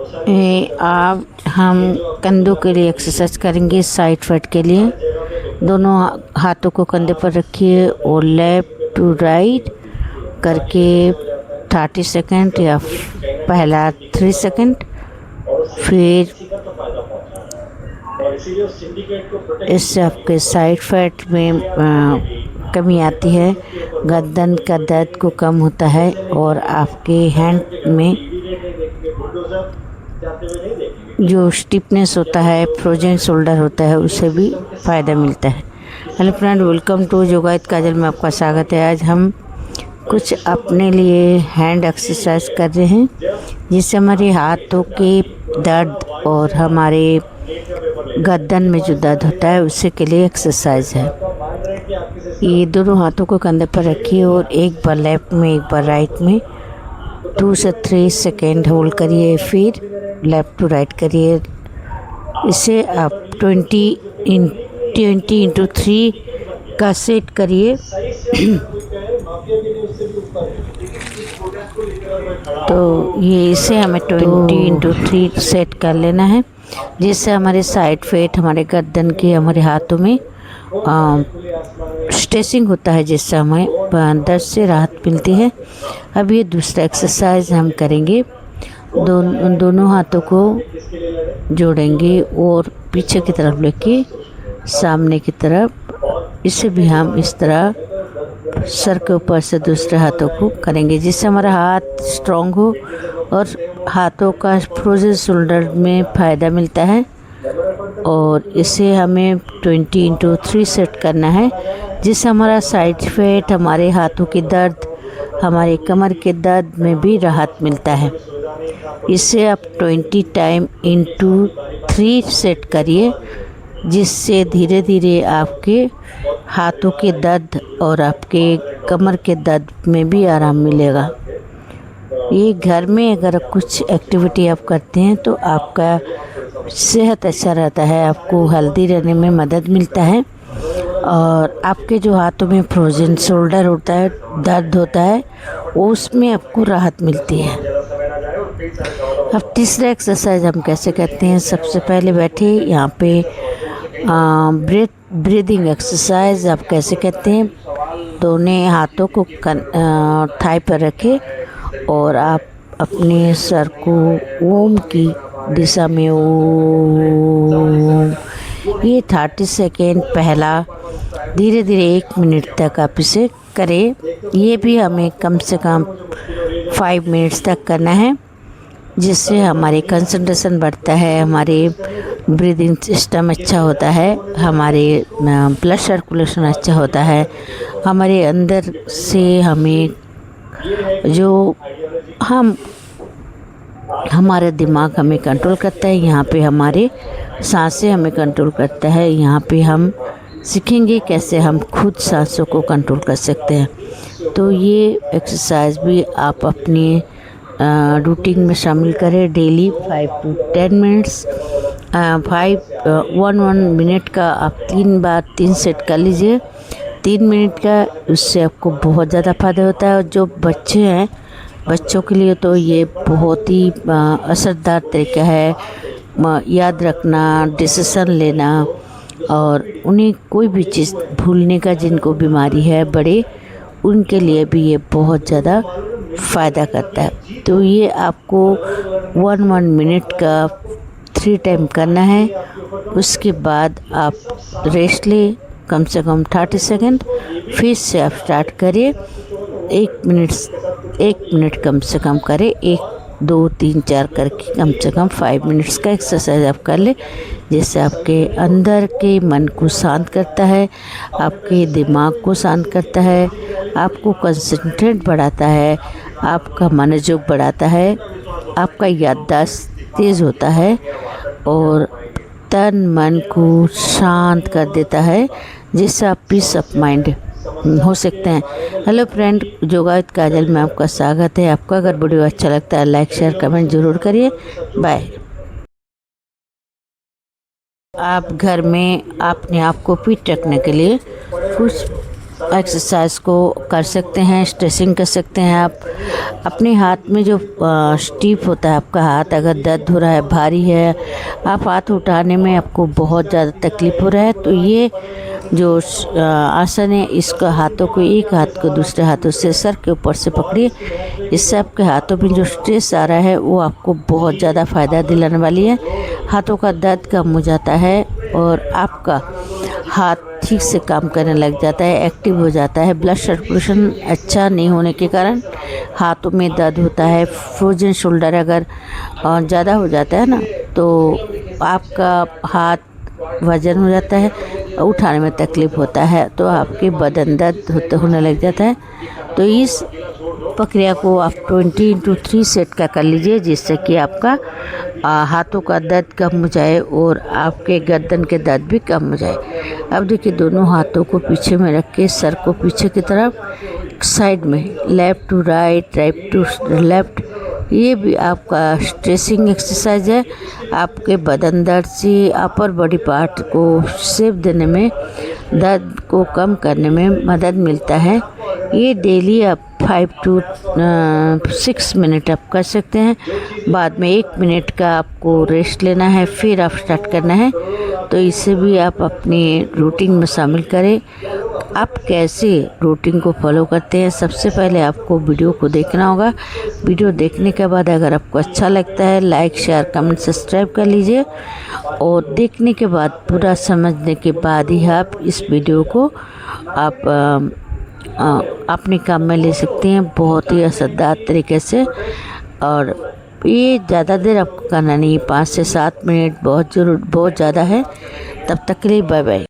अब हम कंधों के लिए एक्सरसाइज करेंगे। साइड फैट के लिए दोनों हाथों को कंधे पर रखिए और लेफ्ट टू राइट करके 30 सेकंड या पहला 3 सेकंड, फिर इससे आपके साइड फैट में कमी आती है, गर्दन का दर्द को कम होता है और आपके हैंड में जो स्टिफनेस होता है, फ्रोजन शोल्डर होता है, उससे भी फ़ायदा मिलता है। Hello friend, welcome to yoga with Kajal में आपका स्वागत है। आज हम कुछ अपने लिए हैंड एक्सरसाइज कर रहे हैं जिससे हमारे हाथों के दर्द और हमारे गर्दन में जो दर्द होता है उससे के लिए एक्सरसाइज है। ये दोनों हाथों को कंधे पर रखिए और एक बार लेफ्ट में एक बार राइट में 2 से 3 सेकेंड होल्ड करिए, फिर लेफ़्ट टू राइट करिए। इसे आप 20 इंटू 3 का सेट करिए। तो ये इसे हमें 20 इंटू 3 सेट कर लेना है, जिससे हमारे साइड फैट, हमारे गर्दन के, हमारे हाथों में स्ट्रेचिंग होता है, जिससे हमें दर्द से राहत मिलती है। अब ये दूसरा एक्सरसाइज हम करेंगे। दोनों हाथों को जोड़ेंगे और पीछे की तरफ लेके सामने की तरफ, इसे भी हम इस तरह सर के ऊपर से दूसरे हाथों को करेंगे, जिससे हमारा हाथ स्ट्रॉन्ग हो और हाथों का फ्रोजन शोल्डर में फ़ायदा मिलता है। और इसे हमें 20 इंटू 3 सेट करना है, जिससे हमारा साइड फैट, हमारे हाथों की दर्द, हमारे कमर के दर्द में भी राहत मिलता है। इसे आप 20 टाइम इंटू 3 सेट करिए, जिससे धीरे धीरे आपके हाथों के दर्द और आपके कमर के दर्द में भी आराम मिलेगा। ये घर में अगर कुछ एक्टिविटी आप करते हैं तो आपका सेहत अच्छा रहता है, आपको हेल्दी रहने में मदद मिलता है और आपके जो हाथों में फ्रोजन शोल्डर होता है, दर्द होता है, उसमें आपको राहत मिलती है। अब तीसरा एक्सरसाइज हम कैसे करते हैं। सबसे पहले बैठे यहाँ पे ब्रीदिंग एक्सरसाइज आप कैसे करते हैं। दोनों हाथों को थाई पर रखें और आप अपने सर को ओम की दिशा में ओम, ये 30 सेकेंड पहला, धीरे धीरे 1 मिनट तक आप इसे करें। ये भी हमें कम से कम 5 मिनट्स तक करना है, जिससे हमारी कंसंट्रेशन बढ़ता है, हमारे ब्रीदिंग सिस्टम अच्छा होता है, हमारे ब्लड सर्कुलेशन अच्छा होता है, हमारे अंदर से हमें जो हमारा दिमाग हमें कंट्रोल करता है, यहाँ पे हमारे सांसें हमें कंट्रोल करता है। यहाँ पे हम सीखेंगे कैसे हम खुद सांसों को कंट्रोल कर सकते हैं। तो ये एक्सरसाइज भी आप अपनी रूटीन में शामिल करें डेली 5 to 10 मिनट्स। 1 मिनट का आप 3 बार 3 सेट कर लीजिए, 3 मिनट का। उससे आपको बहुत ज़्यादा फ़ायदा होता है। और जो बच्चे हैं, बच्चों के लिए तो ये बहुत ही असरदार तरीका है याद रखना, डिसीजन लेना और उन्हें कोई भी चीज़ भूलने का, जिनको बीमारी है, बड़े, उनके लिए भी ये बहुत ज़्यादा फ़ायदा करता है। तो ये आपको 1 मिनट का 3 टाइम करना है। उसके बाद आप रेस्ट लें कम से कम 30 सेकंड, फिर से आप स्टार्ट करिए। 1 मिनट कम से कम करें, 1 2 3 4 करके कम से कम 5 मिनट्स का एक्सरसाइज आप कर लें, जिससे आपके अंदर के मन को शांत करता है, आपके दिमाग को शांत करता है, आपको कंसंट्रेट बढ़ाता है, आपका मनोयोग बढ़ाता है, आपका याददाश्त तेज़ होता है और तन मन को शांत कर देता है, जिससे आप पीस ऑफ माइंड हो सकते हैं। Hello friend, yoga with Kajal में आपका स्वागत है। आपका अगर वीडियो अच्छा लगता है लाइक शेयर कमेंट ज़रूर करिए। बाय। आप घर में अपने आप को फिट रखने के लिए कुछ एक्सरसाइज को कर सकते हैं, स्ट्रेचिंग कर सकते हैं। आप अपने हाथ में जो स्टिफ होता है, आपका हाथ अगर दर्द हो रहा है, भारी है, आप हाथ उठाने में आपको बहुत ज़्यादा तकलीफ़ हो रहा है, तो ये जो आसन है, इसका हाथों को, एक हाथ को दूसरे हाथों से सर के ऊपर से पकड़िए। इससे आपके हाथों में जो स्ट्रेस आ रहा है वो आपको बहुत ज़्यादा फ़ायदा दिलाने वाली है। हाथों का दर्द कम हो जाता है और आपका हाथ ठीक से काम करने लग जाता है, एक्टिव हो जाता है। ब्लड सर्कुलेशन अच्छा नहीं होने के कारण हाथों में दर्द होता है। फ्रोजन शोल्डर अगर ज़्यादा हो जाता है ना, तो आपका हाथ वजन हो जाता है, उठाने में तकलीफ़ होता है, तो आपके बदन दर्द होने लग जाता है। तो इस प्रक्रिया को आप 20 × 3 सेट का कर लीजिए, जिससे कि आपका हाथों का दर्द कम हो जाए और आपके गर्दन के दर्द भी कम हो जाए। अब देखिए, दोनों हाथों को पीछे में रख के सर को पीछे की तरफ साइड में left to right, right to left, ये भी आपका स्ट्रेचिंग एक्सरसाइज है। आपके बदन दर्द से अपर बॉडी पार्ट को शेप देने में, दर्द को कम करने में मदद मिलता है। ये डेली आप 5 to 6 मिनट आप कर सकते हैं। बाद में 1 मिनट का आपको रेस्ट लेना है, फिर आप स्टार्ट करना है। तो इसे भी आप अपनी रूटीन में शामिल करें। आप कैसे रूटीन को फॉलो करते हैं, सबसे पहले आपको वीडियो को देखना होगा। वीडियो देखने के बाद अगर आपको अच्छा लगता है, लाइक, शेयर, कमेंट, सब्सक्राइब कर लीजिए। और देखने के बाद, पूरा समझने के बाद ही आप इस वीडियो को आप अपने काम में ले सकते हैं, बहुत ही असरदार तरीके से। और ये ज़्यादा देर आपको करना नहीं, 5 से 7 मिनट बहुत ज़्यादा है। तब तक के लिए बाय बाय।